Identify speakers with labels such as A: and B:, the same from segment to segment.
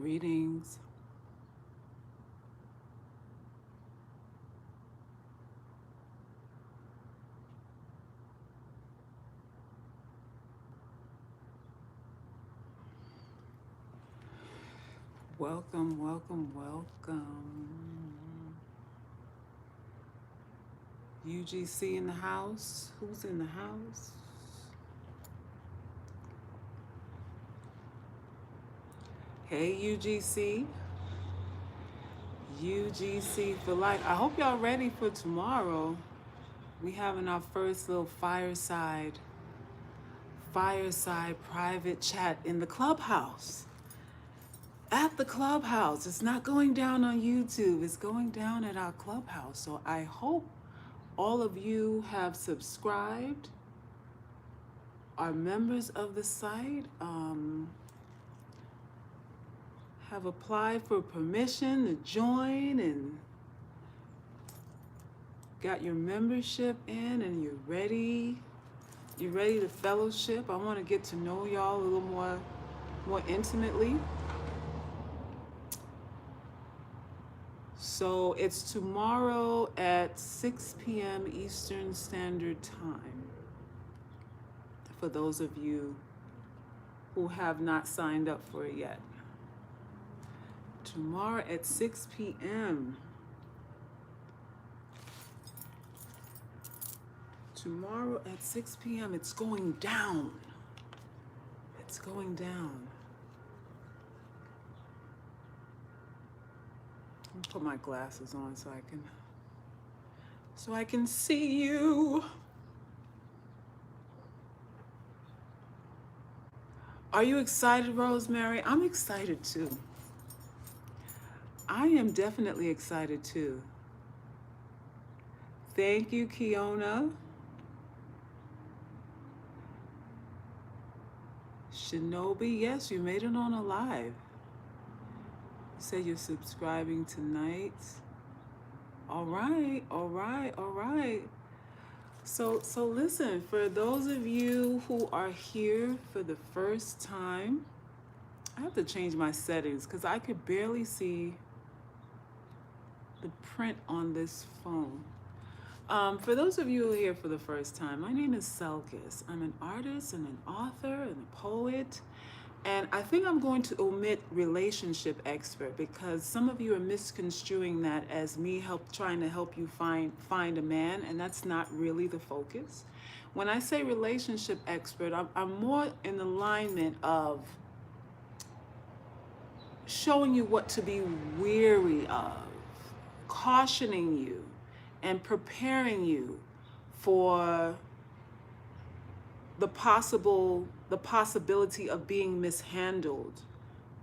A: Greetings. Welcome, welcome, welcome. UGC in the house. Who's in the house? Hey, UGC. UGC for life. I hope y'all ready for tomorrow. We having our first little fireside private chat in the clubhouse. At the clubhouse. It's not going down on YouTube. It's going down at our clubhouse. So I hope all of you have subscribed, are members of the site, have applied for permission to join and got your membership in and you're ready to fellowship. I want to get to know y'all a little more intimately. So it's tomorrow at 6 p.m. Eastern Standard Time. For those of you who have not signed up for it yet. Tomorrow at 6 p.m. Tomorrow at 6 p.m. It's going down. It's going down. I'll put my glasses on so I can see you. Are you excited, Rosemary? I'm excited too. I am definitely excited too. Thank you, Kiona. Shinobi, yes, you made it on a live. You said you're subscribing tonight. All right. So listen, for those of you who are here for the first time, I have to change my settings because I could barely see the print on this phone. For those of you who are here for the first time, my name is Selkis. I'm an artist and an author and a poet. And I think I'm going to omit relationship expert because some of you are misconstruing that as me trying to help you find a man, and that's not really the focus. When I say relationship expert, I'm more in alignment of showing you what to be weary of, cautioning you, and preparing you for the possibility of being mishandled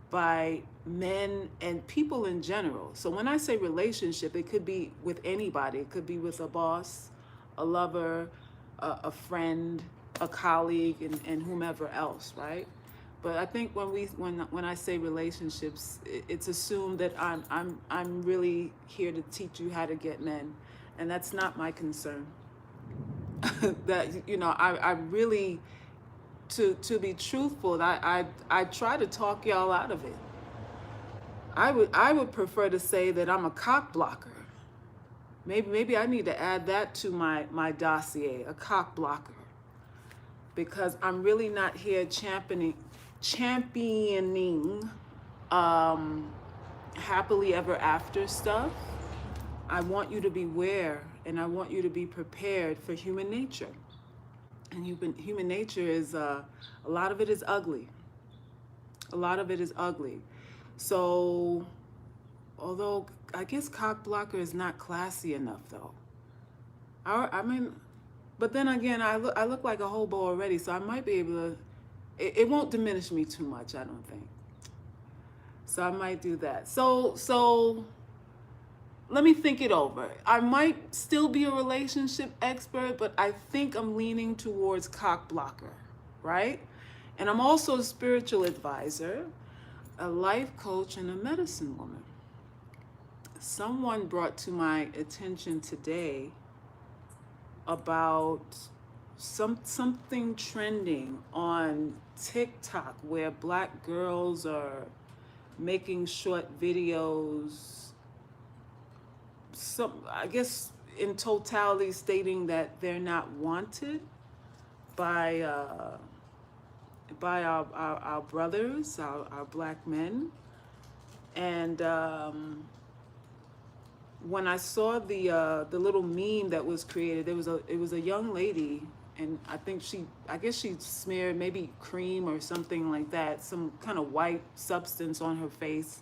A: by men and people in general. So when I say relationship, it could be with anybody. It could be with a boss, a lover, a friend, a colleague, and whomever else, right? But I think when I say relationships, it's assumed that I'm really here to teach you how to get men, and that's not my concern. That I really, to be truthful, I try to talk y'all out of it. I would prefer to say that I'm a cock blocker. Maybe I need to add that to my dossier, a cock blocker, because I'm really not here championing happily ever after stuff. I want you to beware and I want you to be prepared for human nature. And human nature is, a lot of it is ugly. A lot of it is ugly. So, although I guess cock blocker is not classy enough though. I mean, but then again, I look like a hobo already, so I might be able to, it won't diminish me too much, I don't think. So I might do that. So let me think it over. I might still be a relationship expert, but I think I'm leaning towards cock blocker, right? And I'm also a spiritual advisor, a life coach, and a medicine woman. Someone brought to my attention today about something trending on TikTok where black girls are making short videos, some, I guess in totality stating that they're not wanted by our brothers, our black men. And when I saw the little meme that was created, it was a young lady, and I guess she smeared maybe cream or something like that, some kind of white substance on her face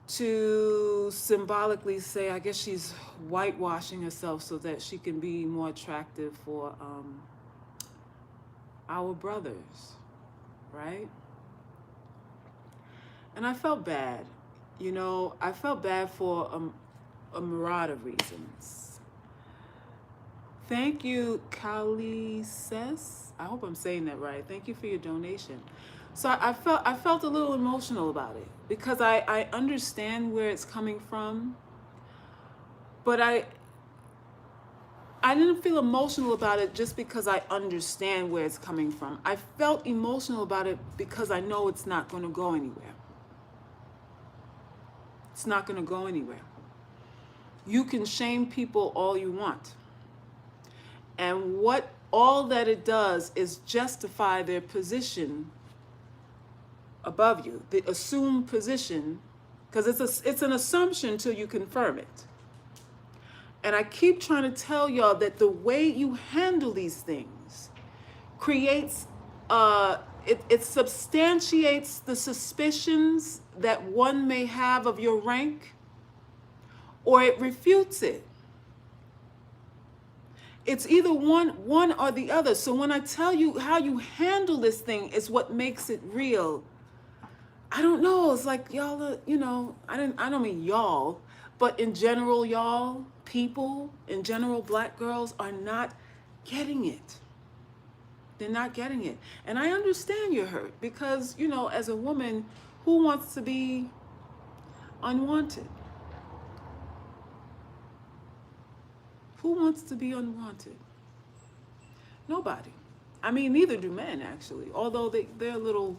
A: to symbolically say, I guess she's whitewashing herself so that she can be more attractive for our brothers, right? And I felt bad. You know, I felt bad for a myriad of reasons. Thank you, Kali Says. I hope I'm saying that right. Thank you for your donation. So I felt a little emotional about it because I understand where it's coming from, but I didn't feel emotional about it just because I understand where it's coming from. I felt emotional about it because I know it's not going to go anywhere. It's not going to go anywhere. You can shame people all you want. And what all that it does is justify their position above you, the assumed position, because it's an assumption till you confirm it. And I keep trying to tell y'all that the way you handle these things creates, it substantiates the suspicions that one may have of your rank, or it refutes it. It's either one or the other. So when I tell you how you handle this thing is what makes it real. I don't know. It's like y'all, you know, I don't mean y'all, but in general, y'all, people in general, black girls are not getting it. They're not getting it. And I understand you're hurt because, you know, as a woman, who wants to be unwanted? Who wants to be unwanted? Nobody. I mean, neither do men, actually, although they're a little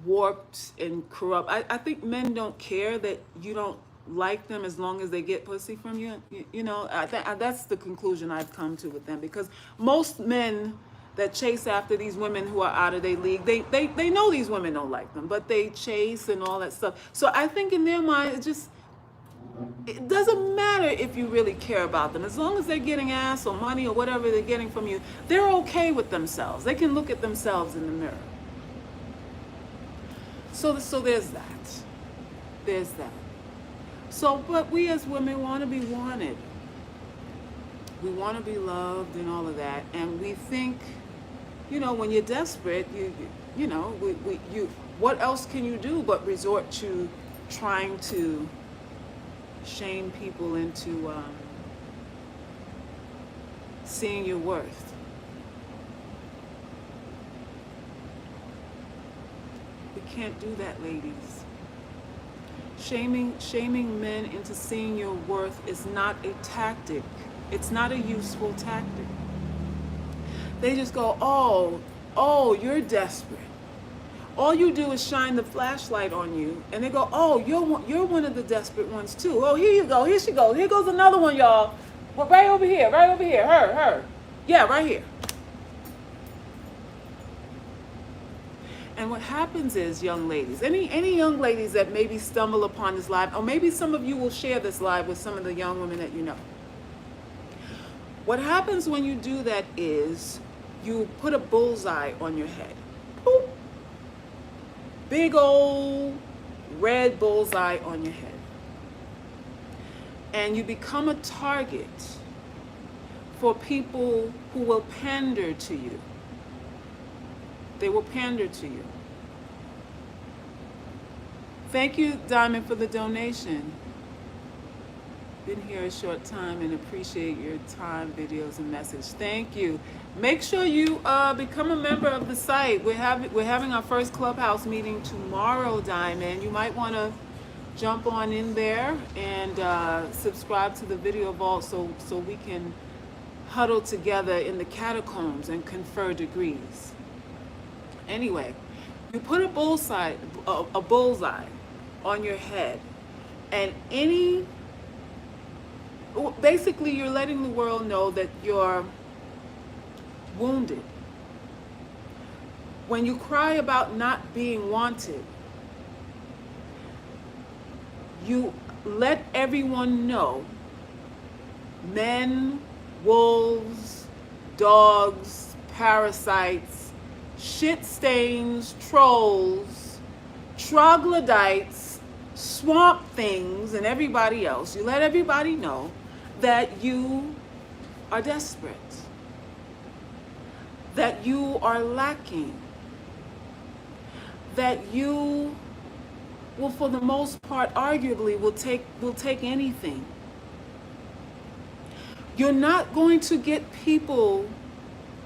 A: warped and corrupt. I think men don't care that you don't like them as long as they get pussy from you. You know, that's the conclusion I've come to with them, because most men that chase after these women who are out of their league, they know these women don't like them, but they chase and all that stuff. So I think in their mind, it doesn't matter if you really care about them. As long as they're getting ass or money or whatever they're getting from you, they're okay with themselves. They can look at themselves in the mirror. So there's that. There's that. So, but we as women want to be wanted. We want to be loved and all of that. And we think, you know, when you're desperate, you know, what else can you do but resort to trying to shame people into seeing your worth. We can't do that, ladies. Shaming men into seeing your worth is not a tactic. It's not a useful tactic. They just go, oh, you're desperate. All you do is shine the flashlight on you, and they go, oh, you're one of the desperate ones too. Oh, here you go, here she goes. Here goes another one, y'all. Well, right over here, her. Yeah, right here. And what happens is, young ladies, any young ladies that maybe stumble upon this live, or maybe some of you will share this live with some of the young women that you know. What happens when you do that is you put a bullseye on your head. Boop. Big old red bullseye on your head. And you become a target for people who will pander to you. They will pander to you. Thank you, Diamond, for the donation. Been here a short time and appreciate your time, videos, and message. Thank you. Make sure you become a member of the site. We're having our first clubhouse meeting tomorrow, Diamond. You might want to jump on in there and subscribe to the video vault so we can huddle together in the catacombs and confer degrees. Anyway, put a bullseye on your head, and basically you're letting the world know that you're wounded. When you cry about not being wanted, you let everyone know, men, wolves, dogs, parasites, shit stains, trolls, troglodytes, swamp things, and everybody else. You let everybody know that you are desperate, that you are lacking, that you will, for the most part, arguably will take anything. You're not going to get people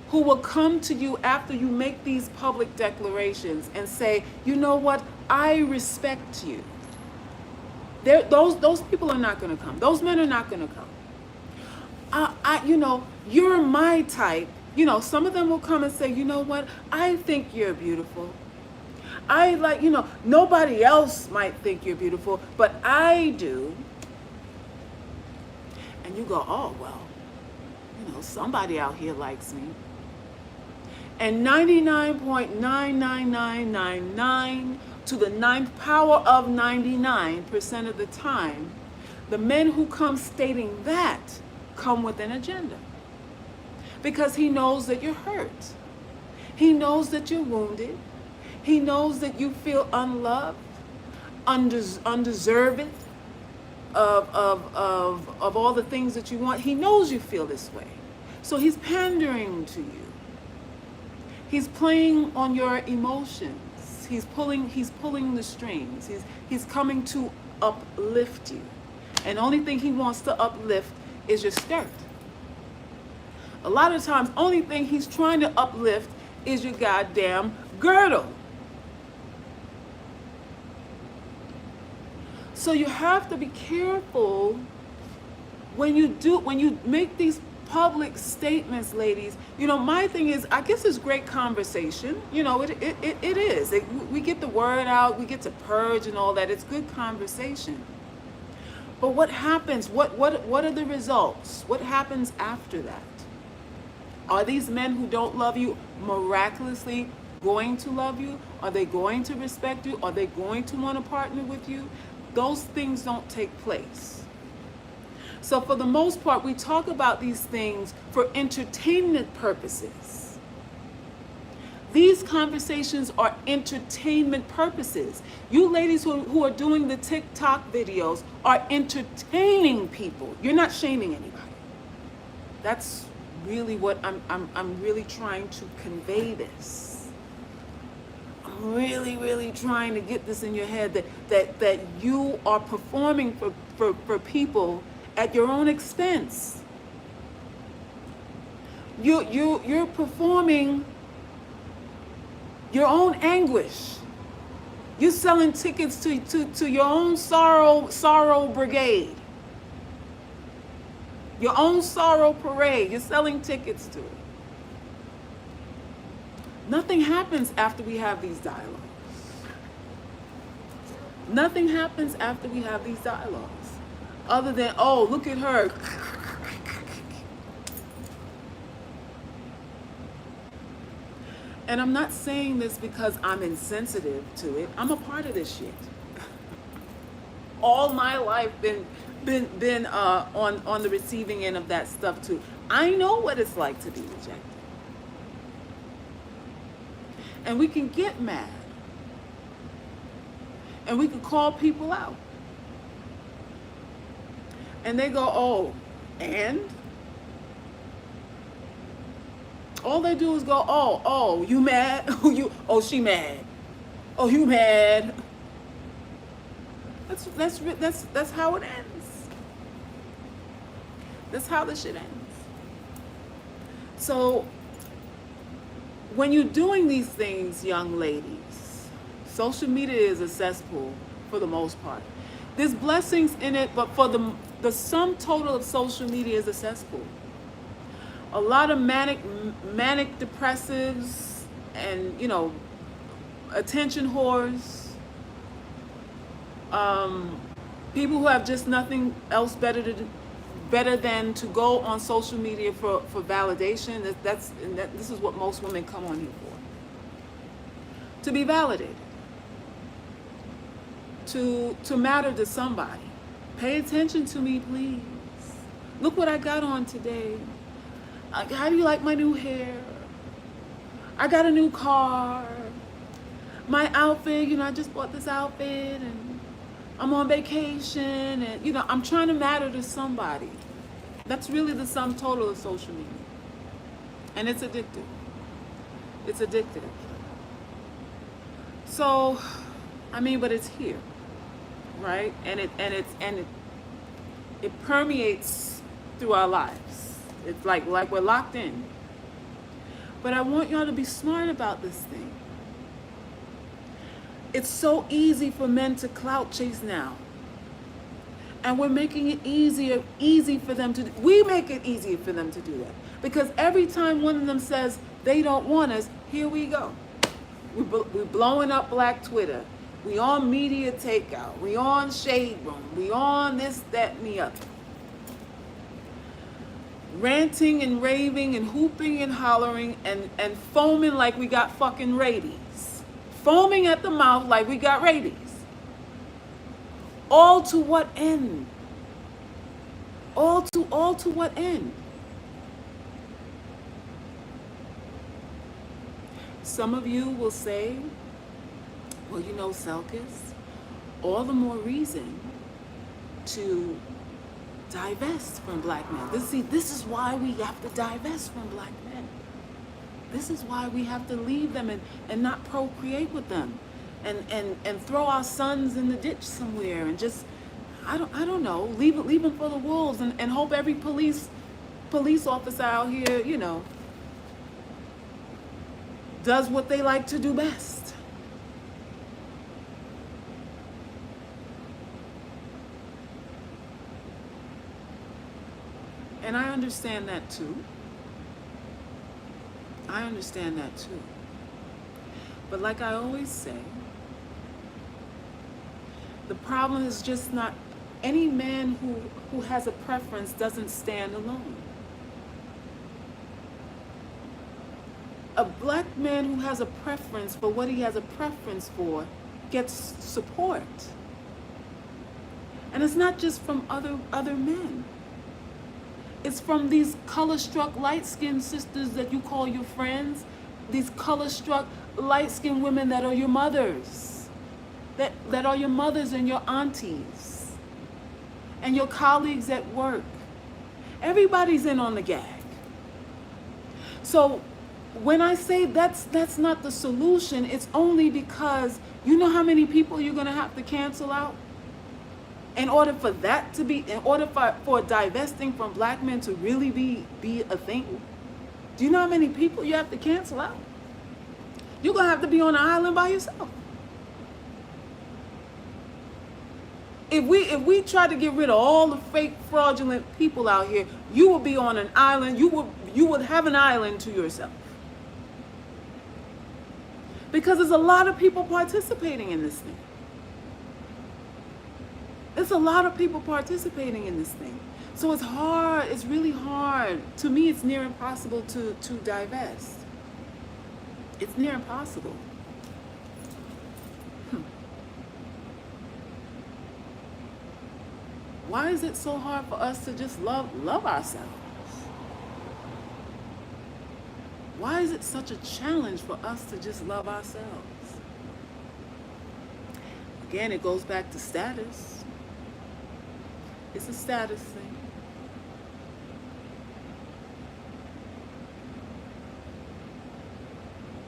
A: who will come to you after you make these public declarations and say, you know what, I respect you. Those people are not going to come. Those men are not going to come. You're my type. Some of them will come and say, you know what, I think you're beautiful. Nobody else might think you're beautiful, but I do. And you go, oh, well, somebody out here likes me. And 99.99999 to the ninth power of 99% of the time, the men who come stating that come with an agenda. Because he knows that you're hurt. He knows that you're wounded. He knows that you feel unloved, undeserved of all the things that you want. He knows you feel this way. So he's pandering to you. He's playing on your emotions. He's pulling the strings. He's coming to uplift you. And the only thing he wants to uplift is your skirt. A lot of times, only thing he's trying to uplift is your goddamn girdle. So you have to be careful when you make these public statements, ladies. My thing is, I guess it's great conversation. It is. We get the word out, we get to purge and all that. It's good conversation. But what happens? What are the results? What happens after that? Are these men who don't love you miraculously going to love you? Are they going to respect you? Are they going to want to partner with you? Those things don't take place. So for the most part, we talk about these things for entertainment purposes. These conversations are entertainment purposes. You ladies who are doing the TikTok videos are entertaining people. You're not shaming anybody. That's really what I'm really trying to convey this. I'm really trying to get this in your head that you are performing for people at your own expense. You're performing your own anguish. You're selling tickets to your own sorrow brigade. Your own sorrow parade. You're selling tickets to it. Nothing happens after we have these dialogues. Nothing happens after we have these dialogues. Other than, oh, look at her. And I'm not saying this because I'm insensitive to it. I'm a part of this shit. All my life been on the receiving end of that stuff too. I know what it's like to be rejected. And we can get mad. And we can call people out. And they go, oh, and? All they do is go, oh, you mad? Oh, she mad. Oh, you mad? That's how it ends. That's how the shit ends. So when you're doing these things, young ladies, social media is a cesspool for the most part. There's blessings in it, but for the sum total of social media is a cesspool. A lot of manic depressives and, attention whores, people who have just nothing else better than to go on social media for validation. This is what most women come on here for. To be validated. To matter to somebody. Pay attention to me, please. Look what I got on today. How do you like my new hair? I got a new car. My outfit, I just bought this outfit and I'm on vacation and, I'm trying to matter to somebody. That's really the sum total of social media. And it's addictive. It's addictive. So, but it's here, right? And it permeates through our lives. It's like we're locked in. But I want y'all to be smart about this thing. It's so easy for men to clout chase now. And we're making it easy for them to, we make it easier for them to do that. Because every time one of them says they don't want us, here we go. We're blowing up Black Twitter. We on media takeout. We on shade room. We on this, that, and the other. Ranting and raving and hooping and hollering and foaming like we got fucking rabies. Foaming at the mouth like we got rabies. All to what end? All to what end? Some of you will say, well, Selkis, all the more reason to divest from black men. This is why we have to divest from black men. This is why we have to leave them and not procreate with them and throw our sons in the ditch somewhere and just, I don't know, leave them for the wolves and hope every police officer out here, does what they like to do best. And I understand that too. But like I always say, the problem is just not, any man who has a preference doesn't stand alone. A black man who has a preference for what he has a preference for gets support. And it's not just from other men. It's from these color-struck, light-skinned sisters that you call your friends. These color-struck, light-skinned women that are your mothers. That are your mothers and your aunties. And your colleagues at work. Everybody's in on the gag. So when I say that's not the solution, it's only because you know how many people you're going to have to cancel out? In order for for divesting from black men to really be a thing, do you know how many people you have to cancel out? You're going to have to be on an island by yourself. If we try to get rid of all the fake fraudulent people out here, you will be on an island. You would have an island to yourself. Because there's a lot of people participating in this thing. It's a lot of people participating in this thing. So it's hard, it's really hard. To me, it's near impossible to divest. It's near impossible. Why is it so hard for us to just love ourselves? Why is it such a challenge for us to just love ourselves? Again, it goes back to status. It's a status thing.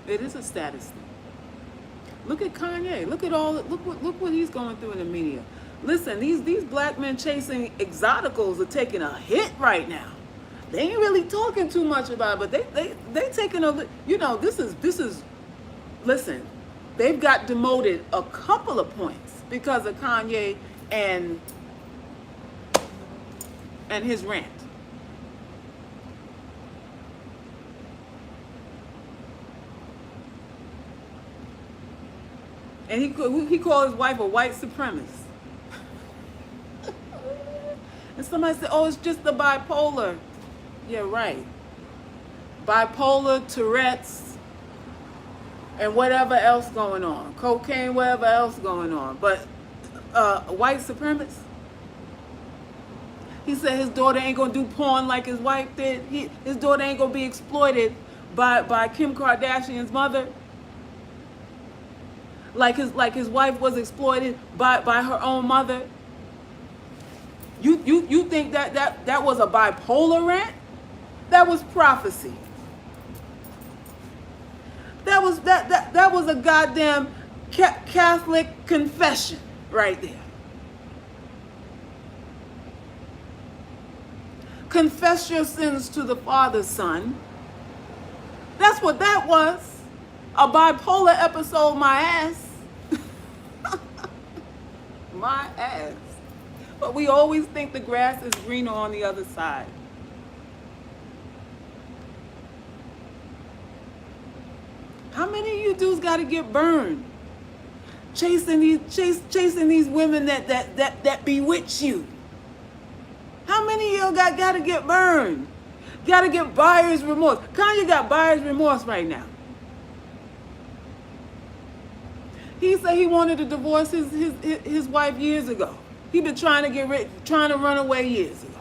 A: It is a status thing. Look at Kanye. Look what he's going through in the media. Listen, these black men chasing exoticals are taking a hit right now. They ain't really talking too much about it, but they taking a, this is listen, they've got demoted a couple of points because of Kanye and his rant. And he called his wife a white supremacist. And somebody said, oh, it's just the bipolar. Yeah, right. Bipolar, Tourette's, and whatever else going on. Cocaine, whatever else going on. But white supremacist? He said his daughter ain't gonna do porn like his wife did. His daughter ain't gonna be exploited by Kim Kardashian's mother. Like his wife was exploited by her own mother. You think that was a bipolar rant? That was prophecy. That was a goddamn Catholic confession right there. Confess your sins to the Father, Son. That's what that was. A bipolar episode, my ass. My ass. But we always think the grass is greener on the other side. How many of you dudes got to get burned? Chasing these women that bewitch you. How many of y'all got to get burned? Got to get buyer's remorse. Kanye got buyer's remorse right now. He said he wanted to divorce his wife years ago. He been trying to run away years ago.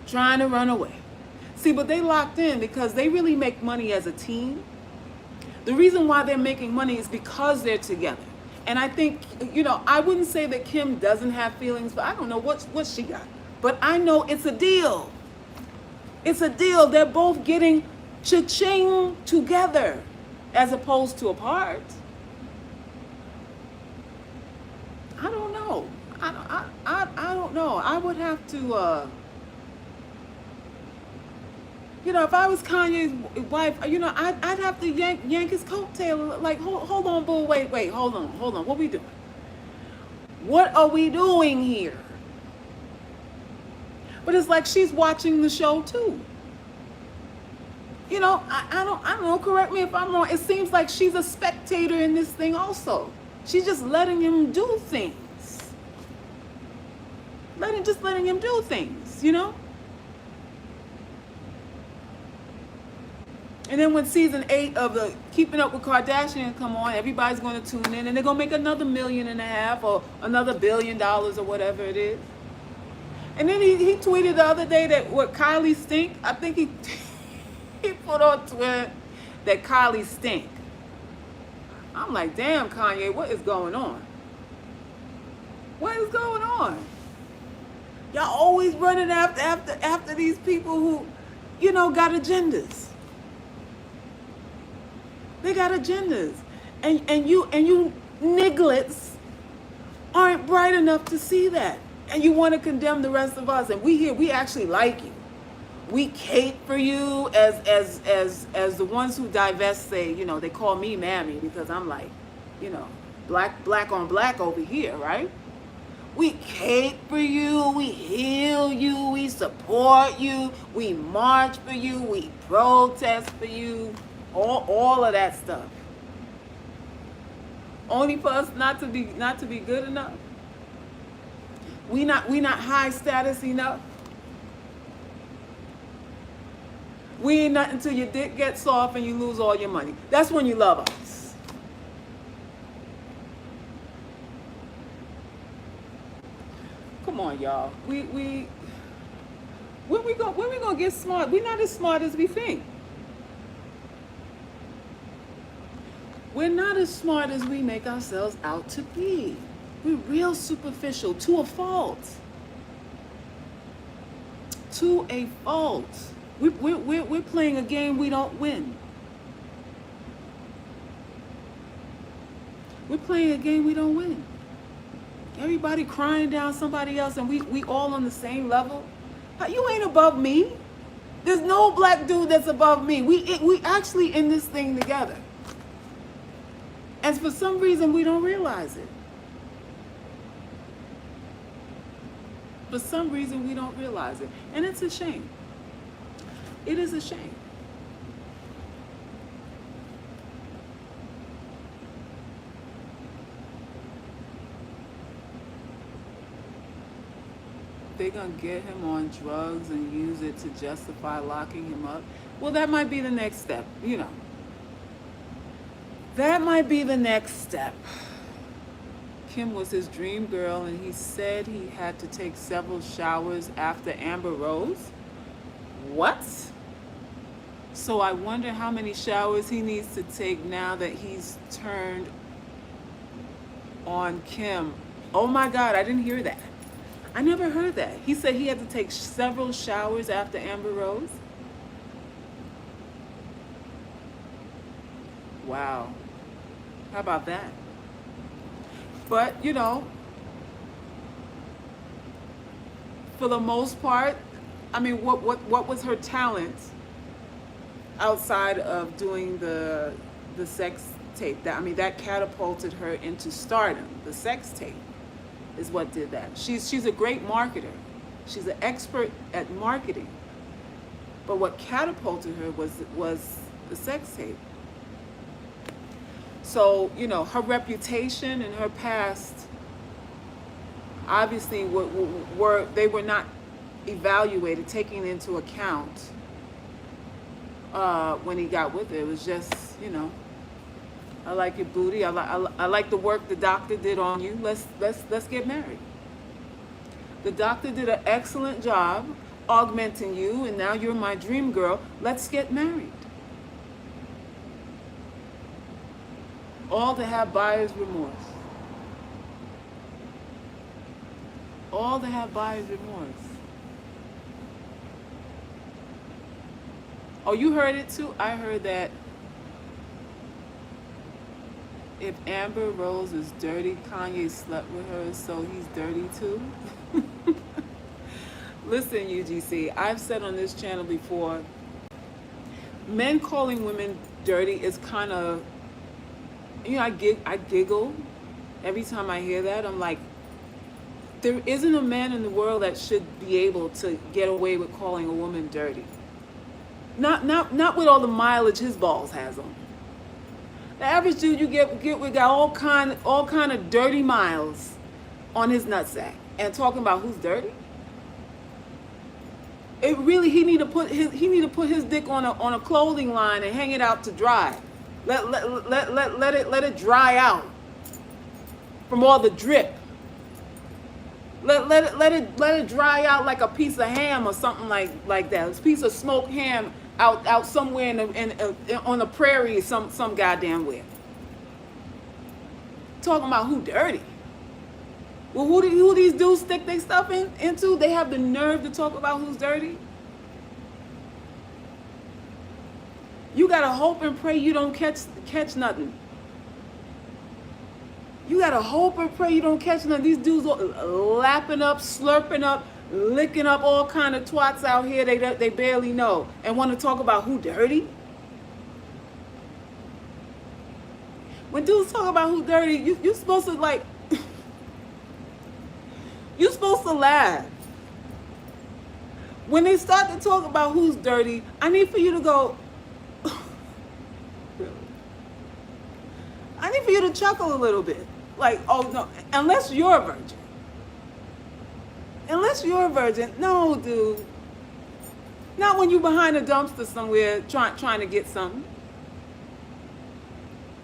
A: Trying to run away. See, but they locked in because they really make money as a team. The reason why they're making money is because they're together. And I think, I wouldn't say that Kim doesn't have feelings, but I don't know what she got. But I know it's a deal. It's a deal. They're both getting cha-ching together as opposed to apart. I don't know. I don't know. I would have to, if I was Kanye's wife, I'd have to yank his coattail. Like, hold on, boo, wait, hold on. What we doing? What are we doing here? But it's like she's watching the show too. I don't know. Correct me if I'm wrong. It seems like she's a spectator in this thing also. She's just letting him do things. Letting him do things, And then when season 8 of the Keeping Up with Kardashian come on, everybody's going to tune in and they're going to make another $1.5 million or another $1 billion or whatever it is. And then he tweeted the other day that what Kylie stink. I think he put on Twitter that Kylie stink. I'm like, damn, Kanye, what is going on? What is going on? Y'all always running after these people who, got agendas. They got agendas. And you nigglets aren't bright enough to see that. And you want to condemn the rest of us. And we actually like you. We cape for you as the ones who divest say, they call me mammy because I'm like, black on black over here, right? We cape for you, we heal you, we support you, we march for you, we protest for you, all of that stuff. Only for us not to be good enough. We not high status enough. We ain't nothing till your dick gets soft and you lose all your money. That's when you love us. Come on, y'all. When we gonna get smart? We're not as smart as we think. We're not as smart as we make ourselves out to be. We're real superficial to a fault. To a fault. We're playing a game we don't win. We're playing a game we don't win. Everybody crying down somebody else and we all on the same level. You ain't above me. There's no black dude that's above me. We actually in this thing together. And for some reason we don't realize it. For some reason we don't realize it. And it's a shame. It is a shame. they're gonna get him on drugs and use it to justify locking him up. Well, that might be the next step, you know. That might be the next step. Kim was his dream girl, and he said he had to take several showers after Amber Rose. What? So I wonder how many showers he needs to take now that he's turned on Kim. Oh my God, I didn't hear that. I never heard that. He said he had to take several showers after Amber Rose. Wow. How about that? But, you know, for the most part, I mean, what was her talent outside of doing the sex tape? That, I mean, that catapulted her into stardom. The sex tape is what did that. She's a great marketer. She's an expert at marketing. But what catapulted her was the sex tape. So, you know, her reputation and her past obviously they were not evaluated, taken into account when he got with her. It was just, you know, I like your booty. I like the work the doctor did on you. Let's get married. The doctor did an excellent job augmenting you, and now you're my dream girl. Let's get married. All to have buyer's remorse. All to have buyer's remorse. Oh, you heard it too? I heard that if Amber Rose is dirty, Kanye slept with her, so he's dirty too. Listen, UGC, I've said on this channel before, men calling women dirty is kind of, you know, I giggle every time I hear that. I'm like, there isn't a man in the world that should be able to get away with calling a woman dirty. Not with all the mileage his balls has on. The average dude you get with got all kind of dirty miles on his nutsack, and talking about who's dirty. It really, he need to put his dick on a clothing line and hang it out to dry. Let it dry out from all the drip. Let it dry out like a piece of ham or something like that. It's a piece of smoked ham out somewhere on the prairie, some goddamn where. Talking about who dirty. Well, who these dudes stick their stuff into? They have the nerve to talk about who's dirty. You gotta hope and pray you don't catch nothing. You gotta hope and pray you don't catch nothing. These dudes are lapping up, slurping up, licking up all kind of twats out here they barely know, and want to talk about who dirty. When dudes talk about who dirty, you're supposed to like, you're supposed to laugh. When they start to talk about who's dirty, I need for you to go, I need for you to chuckle a little bit. Like, oh no, unless you're a virgin. Unless you're a virgin, no, dude. Not when you behind a dumpster somewhere trying to get something.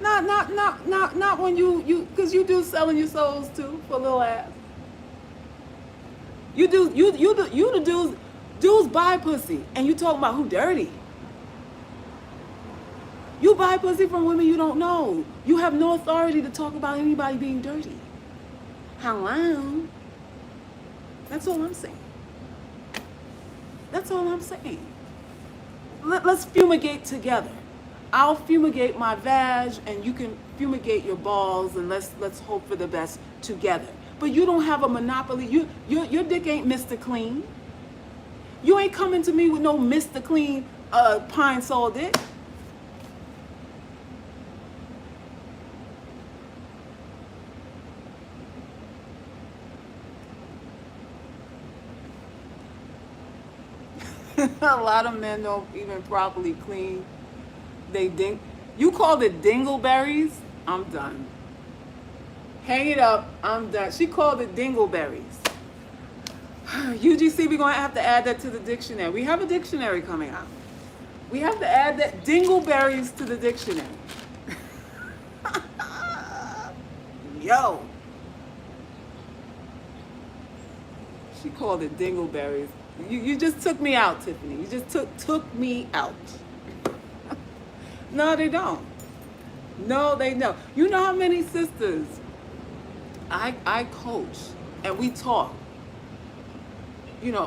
A: Not when you because you do selling your souls too for a little ass. You the dudes buy pussy, and you talking about who dirty. You buy pussy from women you don't know. You have no authority to talk about anybody being dirty. Hello? That's all I'm saying. That's all I'm saying. Let's fumigate together. I'll fumigate my vag, and you can fumigate your balls, and let's hope for the best together. But you don't have a monopoly. Your dick ain't Mr. Clean. You ain't coming to me with no Mr. Clean pine sol dick. A lot of men don't even properly clean. You called it dingleberries? I'm done. Hang it up. I'm done. She called it dingleberries. UGC, we're going to have to add that to the dictionary. We have a dictionary coming out. We have to add that dingleberries to the dictionary. Yo. She called it dingleberries. You just took me out, Tiffany. You just took me out. No, they don't. No, they don't. You know how many sisters I coach and we talk,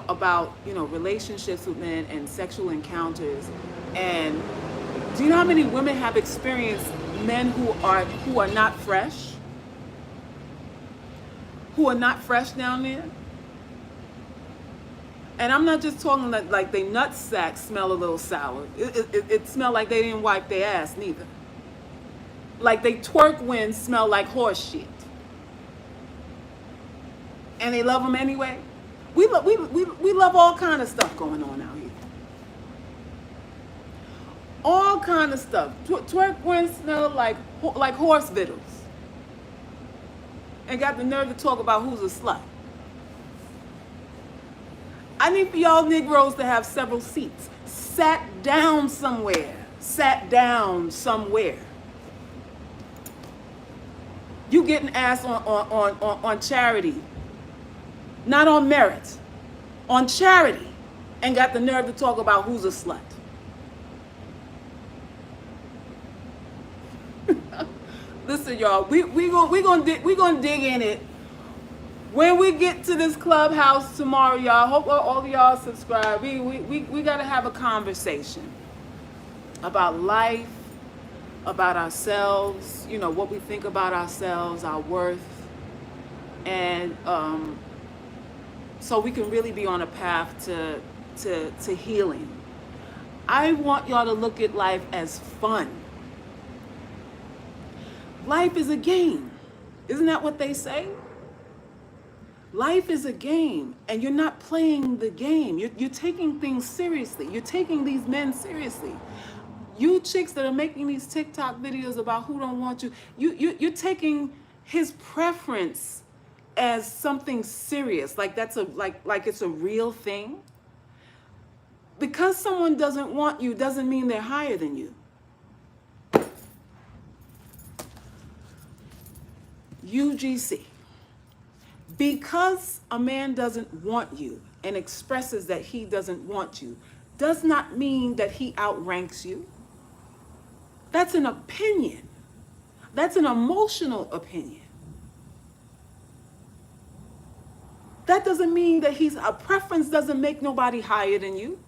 A: about, relationships with men and sexual encounters. And do you know how many women have experienced men who are not fresh? Who are not fresh down there? And I'm not just talking like they nut sacks smell a little sour. It smelled like they didn't wipe their ass neither. Like they twerk winds smell like horse shit. And they love them anyway. We love all kind of stuff going on out here. All kind of stuff. Twerk winds smell like horse vittles. And got the nerve to talk about who's a slut. I need for y'all Negroes to have several seats. Sat down somewhere. Sat down somewhere. You getting ass on charity. Not on merit. On charity. And got the nerve to talk about who's a slut. Listen, y'all, we gonna dig in it. When we get to this clubhouse tomorrow, y'all, hope all of y'all subscribe. We gotta have a conversation about life, about ourselves, what we think about ourselves, our worth, and so we can really be on a path to healing. I want y'all to look at life as fun. Life is a game. Isn't that what they say? Life is a game, and you're not playing the game. You're taking things seriously. You're taking these men seriously. You chicks that are making these TikTok videos about who don't want you, you're taking his preference as something serious, like that's like it's a real thing. Because someone doesn't want you doesn't mean they're higher than you. UGC. Because a man doesn't want you and expresses that he doesn't want you does not mean that he outranks you. That's an opinion. That's an emotional opinion. That doesn't mean that a preference doesn't make nobody higher than you.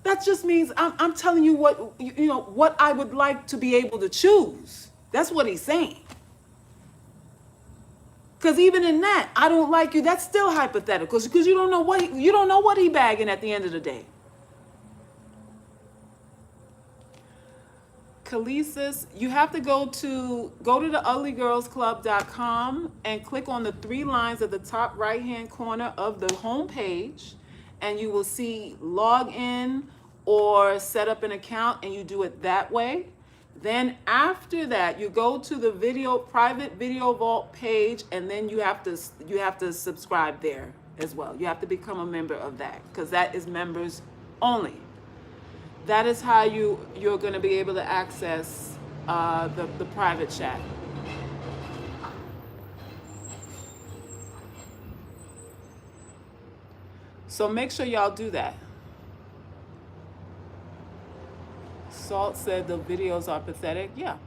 A: That just means I'm telling you what I would like to be able to choose. That's what he's saying. Because even in that, I don't like you. That's still hypothetical. Because you don't know what he bagging at the end of the day. Khalees, you have to go to the uglygirlsclub.com and click on the 3 lines at the top right-hand corner of the home page, and you will see log in or set up an account, and you do it that way. Then after that, you go to the private video vault page, and then you have to subscribe there as well. You have to become a member of that, because that is members only. That is how you're going to be able to access the private chat. So make sure y'all do that. Salt said the videos are pathetic. Yeah.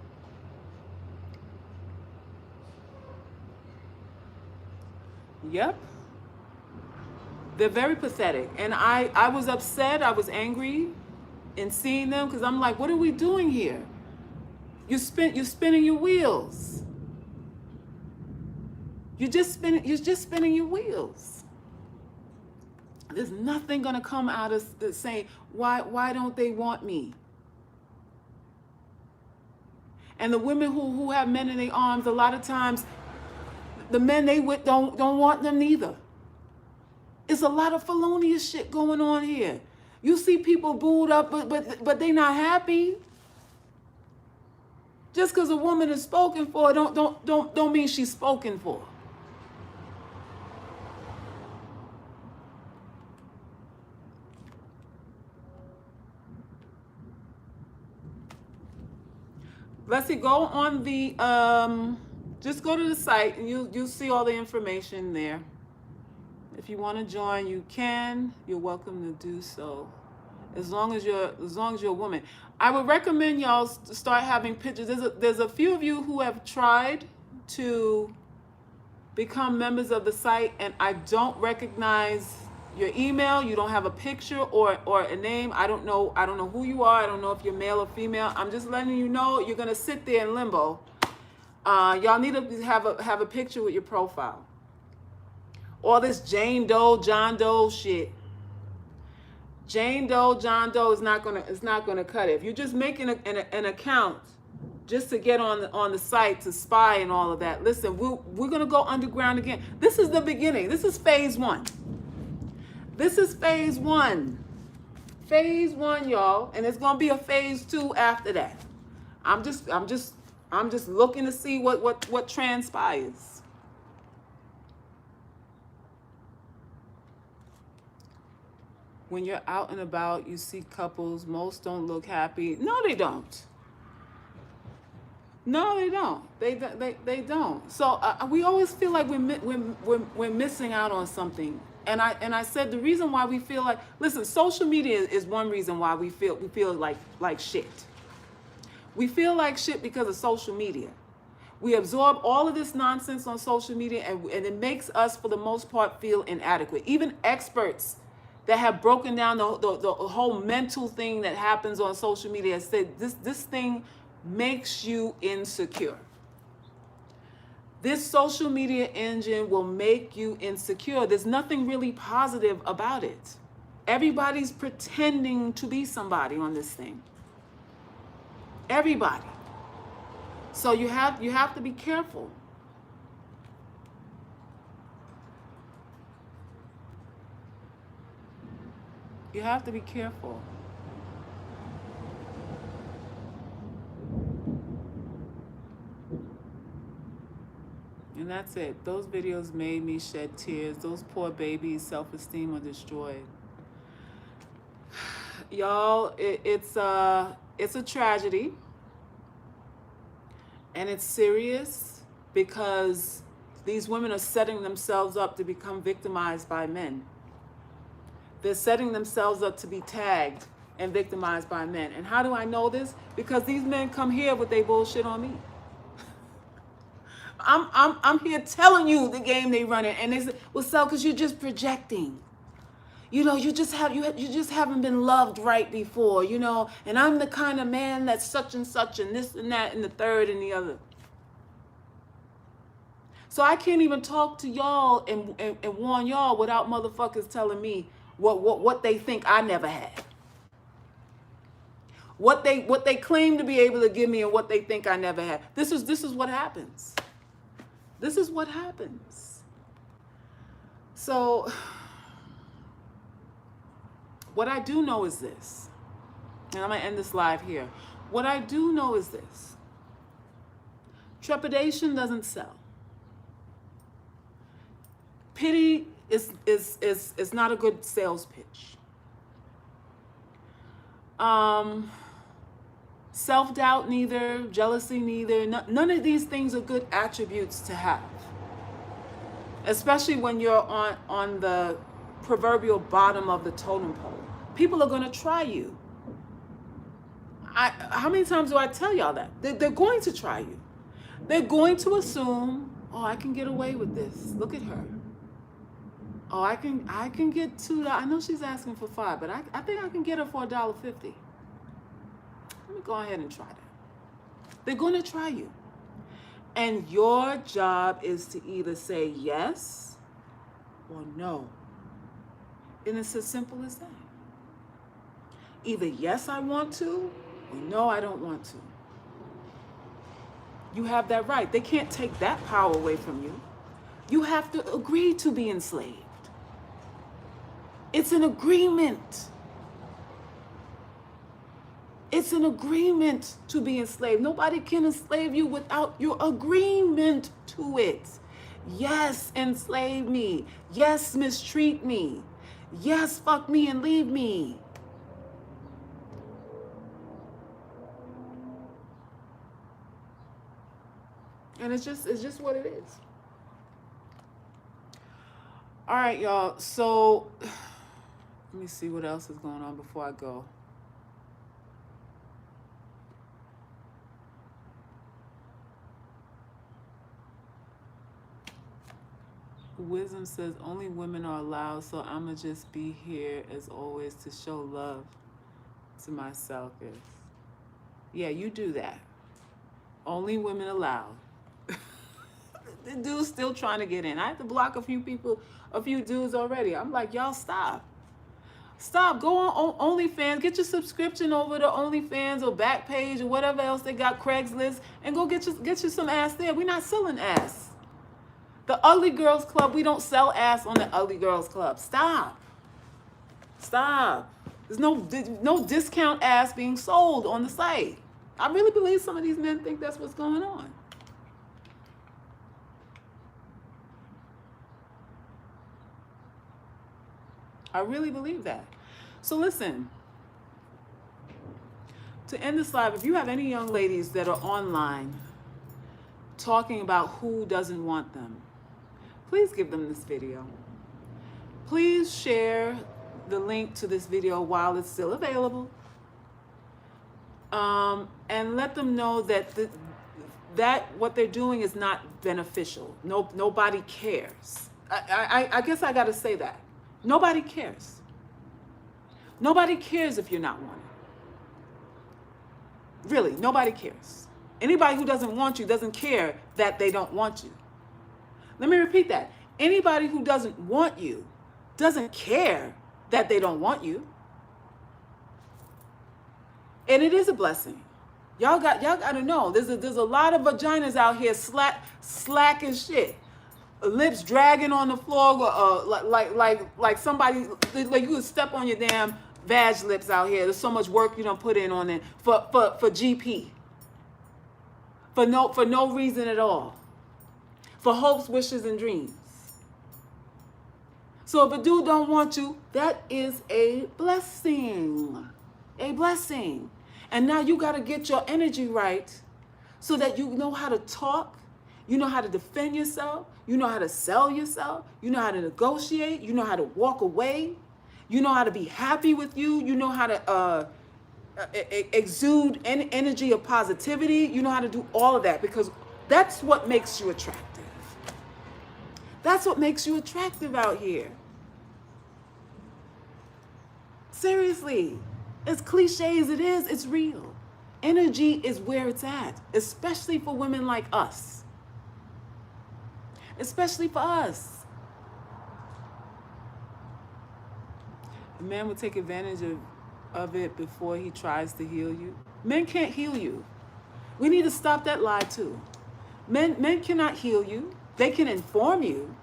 A: Yep. They're very pathetic. And I was upset. I was angry in seeing them because I'm like, what are we doing here? You're spinning your wheels. You're just spinning your wheels. There's nothing gonna come out of saying, why don't they want me? And the women who have men in their arms, a lot of times, the men they with don't want them neither. It's a lot of felonious shit going on here. You see people booed up, but they not happy. Just because a woman is spoken for, don't mean she's spoken for. let's see, go on the, just go to the site and you'll see all the information there. If you want to join, you can. You're welcome to do so. As long as you're a woman. I would recommend y'all start having pictures. There's a few of you who have tried to become members of the site, and I don't recognize your email. You don't have a picture or a name. I don't know who you are. I don't know if you're male or female. I'm just letting you know you're gonna sit there in limbo. Y'all need to have a picture with your profile. All this Jane Doe, John Doe shit. Jane Doe, John Doe is not gonna cut it. If you're just making an account just to get on the site to spy and all of that, listen, we're gonna go underground again. This is the beginning. This is phase one. This is phase one. Phase one, y'all, and it's gonna be a phase two after that. I'm just looking to see what transpires. When you're out and about, you see couples, most don't look happy. No, they don't. No, they don't. They don't. So we always feel like we're missing out on something. And I said the reason why we feel like, listen, social media is one reason why we feel like shit. We feel like shit because of social media. We absorb all of this nonsense on social media, and it makes us, for the most part, feel inadequate. Even experts that have broken down the whole mental thing that happens on social media said this thing makes you insecure. This social media engine will make you insecure. There's nothing really positive about it. Everybody's pretending to be somebody on this thing. Everybody. So you have to be careful. You have to be careful. And that's it. Those videos made me shed tears. Those poor babies' self-esteem are destroyed. Y'all, it's a tragedy. And it's serious because these women are setting themselves up to become victimized by men. They're setting themselves up to be tagged and victimized by men. And how do I know this? Because these men come here with their bullshit on me. I'm here telling you the game they running, and they say, well, so because you're just projecting. You know, you just haven't been loved right before, you know, and I'm the kind of man that's such and such and this and that and the third and the other. So I can't even talk to y'all and warn y'all without motherfuckers telling me what they think I never had. What they claim to be able to give me and what they think I never had. This is what happens. This is what happens. So what I do know is this, and I'm going to end this live here. What I do know is this. Trepidation doesn't sell. Pity is not a good sales pitch. Self-doubt neither, jealousy neither. None of these things are good attributes to have. Especially when you're on the proverbial bottom of the totem pole. People are going to try you. How many times do I tell y'all that? They're going to try you. They're going to assume, oh, I can get away with this. Look at her. Oh, I can get $2. I know she's asking for $5, but I think I can get her for $1.50. Let me go ahead and try that. They're going to try you. And your job is to either say yes or no. And it's as simple as that. Either yes, I want to, or no, I don't want to. You have that right. They can't take that power away from you. You have to agree to be enslaved. It's an agreement. It's an agreement to be enslaved. Nobody can enslave you without your agreement to it. Yes, enslave me. Yes, mistreat me. Yes, fuck me and leave me. And it's just what it is. All right, y'all. So let me see what else is going on before I go. Wisdom says only women are allowed, so I'ma just be here as always to show love to myself. Yeah, you do that. Only women allowed. The dude's still trying to get in. I had to block a few people, a few dudes already. I'm like, y'all stop. Stop. Go on OnlyFans. Get your subscription over to OnlyFans or Backpage or whatever else they got, Craigslist, and go get you some ass there. We're not selling ass. The Ugly Girls Club, we don't sell ass on the Ugly Girls Club. Stop. Stop. There's no discount ass being sold on the site. I really believe some of these men think that's what's going on. I really believe that. So listen, to end this live, if you have any young ladies that are online talking about who doesn't want them, please give them this video. Please share the link to this video while it's still available. And let them know that that what they're doing is not beneficial. Nobody cares. I guess I got to say that. Nobody cares. Nobody cares if you're not wanted. Really, nobody cares. Anybody who doesn't want you doesn't care that they don't want you. Let me repeat that. Anybody who doesn't want you doesn't care that they don't want you. And it is a blessing. Y'all got to know there's a lot of vaginas out here slack as shit. Lips dragging on the floor, like somebody, like you could step on your damn vag lips out here. There's so much work you don't put in on it for GP. For no reason at all. For hopes, wishes, and dreams. So if a dude don't want you, that is a blessing. A blessing. And now you got to get your energy right so that you know how to talk, you know how to defend yourself, you know how to sell yourself, you know how to negotiate, you know how to walk away, you know how to be happy with you know how to exude energy of positivity, you know how to do all of that, because that's what makes you attractive. That's what makes you attractive out here. Seriously, as cliche as it is, it's real. Energy is where it's at, especially for women like us. Especially for us. A man will take advantage of it before he tries to heal you. Men can't heal you. We need to stop that lie too. Men cannot heal you. They can inform you.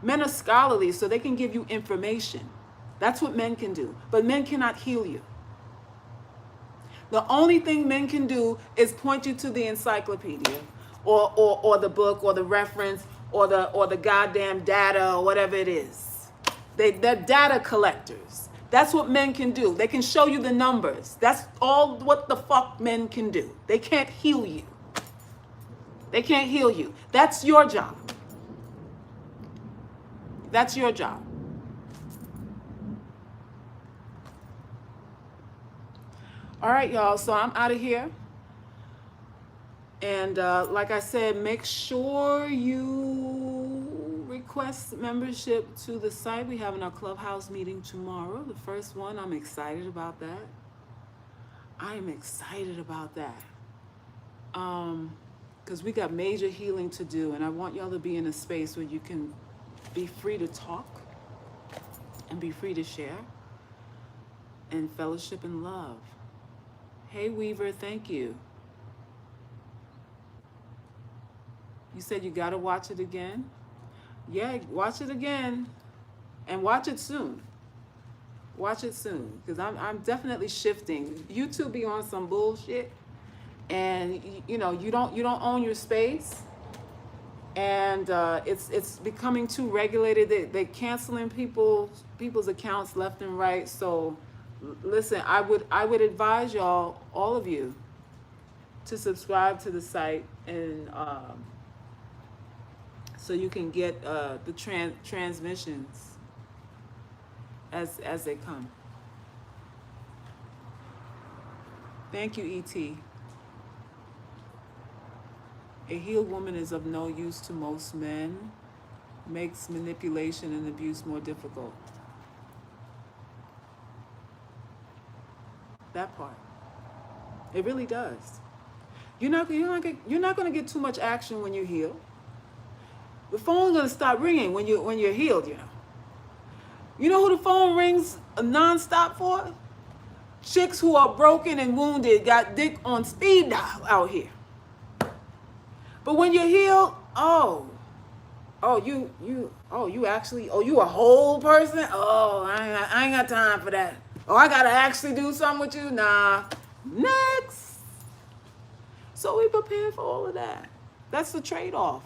A: Men are scholarly, so they can give you information. That's what men can do. But men cannot heal you. The only thing men can do is point you to the encyclopedia or the book or the reference or the goddamn data or whatever it is. They're data collectors. That's what men can do. They can show you the numbers. That's all what the fuck men can do. They can't heal you. They can't heal you. That's your job. That's your job. All right, y'all. So I'm out of here. And like I said, make sure you request membership to the site. We have our clubhouse meeting tomorrow. The first one. I'm excited about that. I am excited about that. Because we got major healing to do. And I want y'all to be in a space where you can be free to talk and be free to share and fellowship and love. Hey, Weaver, thank you. You said you got to watch it again? Yeah, watch it again. And watch it soon. Watch it soon. Because I'm definitely shifting. YouTube be on some bullshit. And, you know, you don't own your space. And it's becoming too regulated. They're canceling people's accounts left and right. So listen, I would advise y'all, all of you, to subscribe to the site and so you can get the transmissions as they come. Thank you, E.T. A healed woman is of no use to most men, makes manipulation and abuse more difficult. That part. It really does. You're not going to get too much action when you're healed. The phone's going to stop ringing when you're healed, you know. You know who the phone rings nonstop for? Chicks who are broken and wounded, got dick on speed dial out here. But when you're healed, you a whole person? Oh, I ain't got time for that. Oh, I gotta actually do something with you? Nah. Next. So we prepare for all of that. That's the trade-off.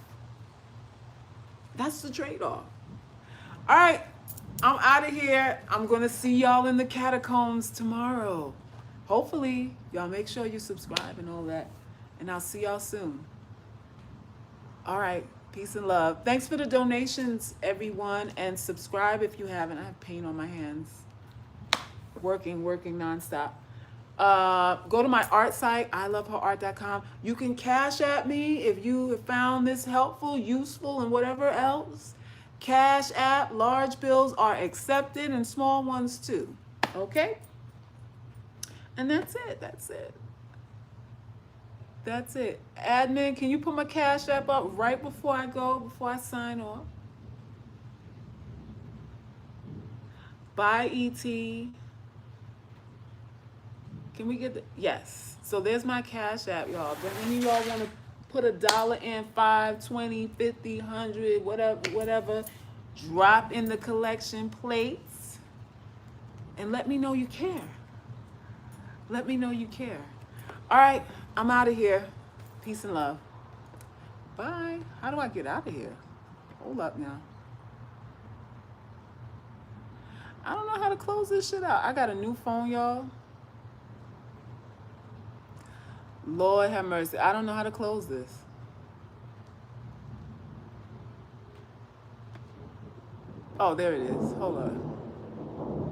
A: That's the trade-off. All right, I'm out of here. I'm going to see y'all in the catacombs tomorrow. Hopefully, y'all make sure you subscribe and all that. And I'll see y'all soon. All right, peace and love. Thanks for the donations, everyone. And subscribe if you haven't. I have pain on my hands. Working nonstop. Go to my art site, iloveherart.com. You can cash at me if you have found this helpful, useful, and whatever else. Cash app, large bills are accepted and small ones too. Okay? And that's it. That's it. Admin, can you put my cash app up right before I go, before I sign off? Bye, E.T. Can we get the, yes. So there's my cash app, y'all. But when you all want to put $1 in, 5, 20, 50, 100, whatever, drop in the collection plates and let me know you care. Let me know you care. All right, I'm out of here. Peace and love. Bye. How do I get out of here? Hold up now. I don't know how to close this shit out. I got a new phone, y'all. Lord have mercy. I don't know how to close this. Oh, there it is. Hold on.